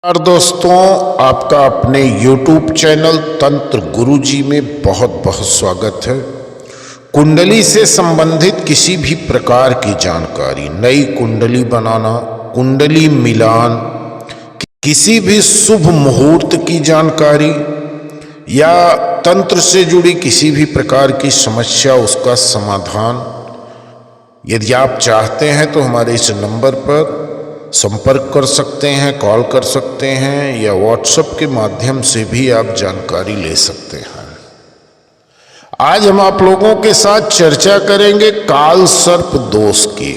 और दोस्तों, आपका अपने YouTube चैनल तंत्र गुरुजी में बहुत बहुत स्वागत है। कुंडली से संबंधित किसी भी प्रकार की जानकारी, नई कुंडली बनाना, कुंडली मिलान, किसी भी शुभ मुहूर्त की जानकारी या तंत्र से जुड़ी किसी भी प्रकार की समस्या, उसका समाधान यदि आप चाहते हैं तो हमारे इस नंबर पर संपर्क कर सकते हैं, कॉल कर सकते हैं या व्हाट्सएप के माध्यम से भी आप जानकारी ले सकते हैं। आज हम आप लोगों के साथ चर्चा करेंगे काल सर्प दोष की।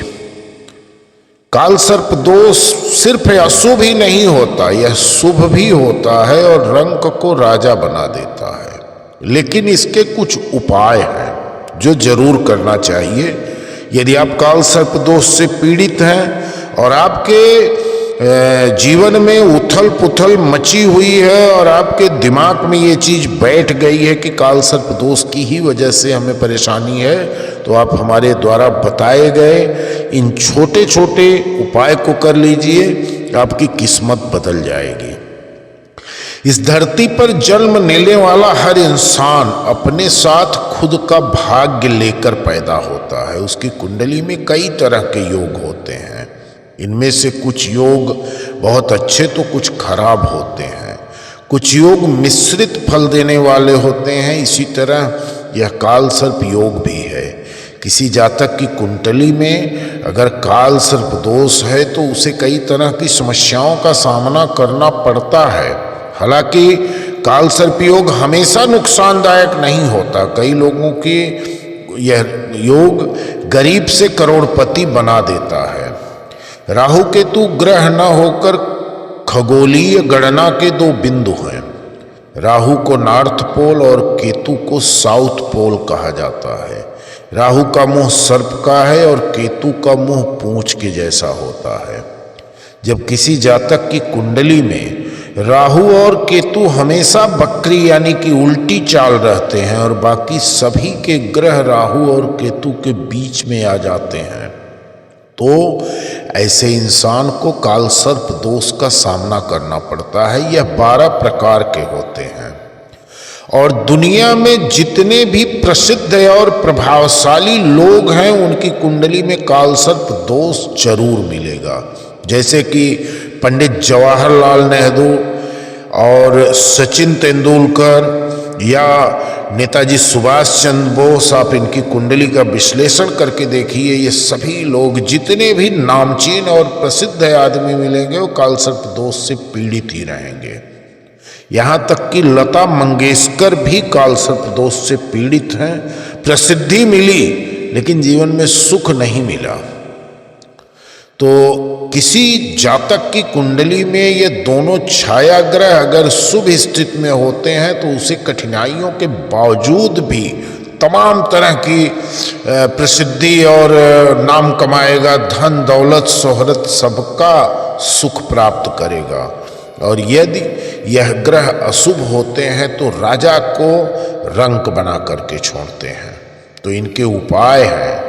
काल सर्प दोष सिर्फ अशुभ ही नहीं होता, यह शुभ भी होता है और रंक को राजा बना देता है। लेकिन इसके कुछ उपाय हैं जो जरूर करना चाहिए। यदि आप काल सर्प दोष से पीड़ित हैं और आपके जीवन में उथल पुथल मची हुई है और आपके दिमाग में ये चीज बैठ गई है कि काल सर्प दोष की ही वजह से हमें परेशानी है, तो आप हमारे द्वारा बताए गए इन छोटे छोटे उपाय को कर लीजिए, आपकी किस्मत बदल जाएगी। इस धरती पर जन्म लेने वाला हर इंसान अपने साथ खुद का भाग्य लेकर पैदा होता है। उसकी कुंडली में कई तरह के योग होते हैं। इनमें से कुछ योग बहुत अच्छे तो कुछ खराब होते हैं। कुछ योग मिश्रित फल देने वाले होते हैं। इसी तरह यह काल सर्प योग भी है। किसी जातक की कुंडली में अगर काल सर्प दोष है तो उसे कई तरह की समस्याओं का सामना करना पड़ता है। हालांकि काल सर्प योग हमेशा नुकसानदायक नहीं होता। कई लोगों के यह योग गरीब से करोड़पति बना देता है। राहु केतु ग्रह न होकर खगोलीय गणना के दो बिंदु हैं। राहु को नॉर्थ पोल और केतु को साउथ पोल कहा जाता है। राहु का मुंह सर्प का है और केतु का मुंह पूंछ के जैसा होता है। जब किसी जातक की कुंडली में राहु और केतु हमेशा बकरी यानी कि उल्टी चाल रहते हैं और बाकी सभी के ग्रह राहु और केतु के बीच में आ जाते हैं, तो ऐसे इंसान को काल सर्प दोष का सामना करना पड़ता है। यह 12 प्रकार के होते हैं और दुनिया में जितने भी प्रसिद्ध और प्रभावशाली लोग हैं उनकी कुंडली में काल सर्प दोष जरूर मिलेगा। जैसे कि पंडित जवाहरलाल नेहरू और सचिन तेंदुलकर या नेताजी सुभाष चंद्र बोस, आप इनकी कुंडली का विश्लेषण करके देखिए। ये सभी लोग जितने भी नामचीन और प्रसिद्ध आदमी मिलेंगे वो काल सर्प दोष से पीड़ित ही रहेंगे। यहाँ तक कि लता मंगेशकर भी काल सर्प दोष से पीड़ित हैं। प्रसिद्धि मिली लेकिन जीवन में सुख नहीं मिला। तो किसी जातक की कुंडली में ये दोनों छाया ग्रह अगर शुभ स्थिति में होते हैं तो उसे कठिनाइयों के बावजूद भी तमाम तरह की प्रसिद्धि और नाम कमाएगा, धन दौलत शोहरत सबका सुख प्राप्त करेगा। और यदि यह ग्रह अशुभ होते हैं तो राजा को रंक बना करके छोड़ते हैं। तो इनके उपाय हैं,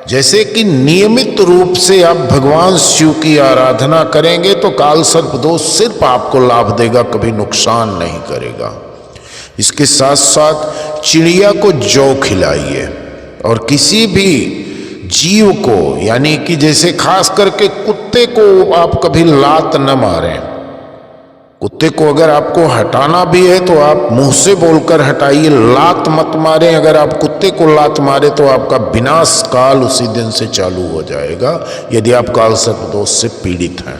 जैसे कि नियमित रूप से आप भगवान शिव की आराधना करेंगे तो काल सर्प दोष सिर्फ आपको लाभ देगा, कभी नुकसान नहीं करेगा। इसके साथ साथ चिड़िया को जौ खिलाइए और किसी भी जीव को, यानी कि जैसे खास करके कुत्ते को आप कभी लात न मारें। कुत्ते को अगर आपको हटाना भी है तो आप मुंह से बोलकर हटाइए, लात मत मारें। अगर आप कुत्ते को लात मारे तो आपका विनाश काल उसी दिन से चालू हो जाएगा, यदि आप काल सर्प दोष से पीड़ित हैं।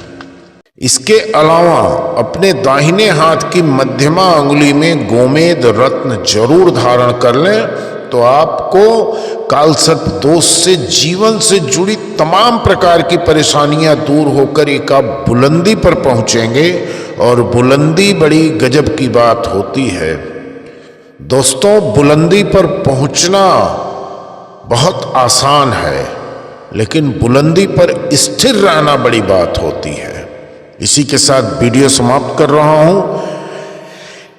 इसके अलावा अपने दाहिने हाथ की मध्यमा अंगुली में गोमेद रत्न जरूर धारण कर लें तो आपको काल सर्प दोष से जीवन से जुड़ी तमाम प्रकार की परेशानियां दूर होकर एक आप बुलंदी पर पहुंचेंगे। और बुलंदी बड़ी गजब की बात होती है दोस्तों। बुलंदी पर पहुंचना बहुत आसान है लेकिन बुलंदी पर स्थिर रहना बड़ी बात होती है। इसी के साथ वीडियो समाप्त कर रहा हूं।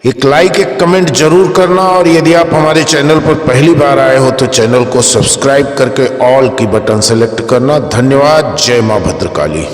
एक लाइक, एक कमेंट जरूर करना और यदि आप हमारे चैनल पर पहली बार आए हो तो चैनल को सब्सक्राइब करके ऑल की बटन सेलेक्ट करना। धन्यवाद। जय मां भद्रकाली।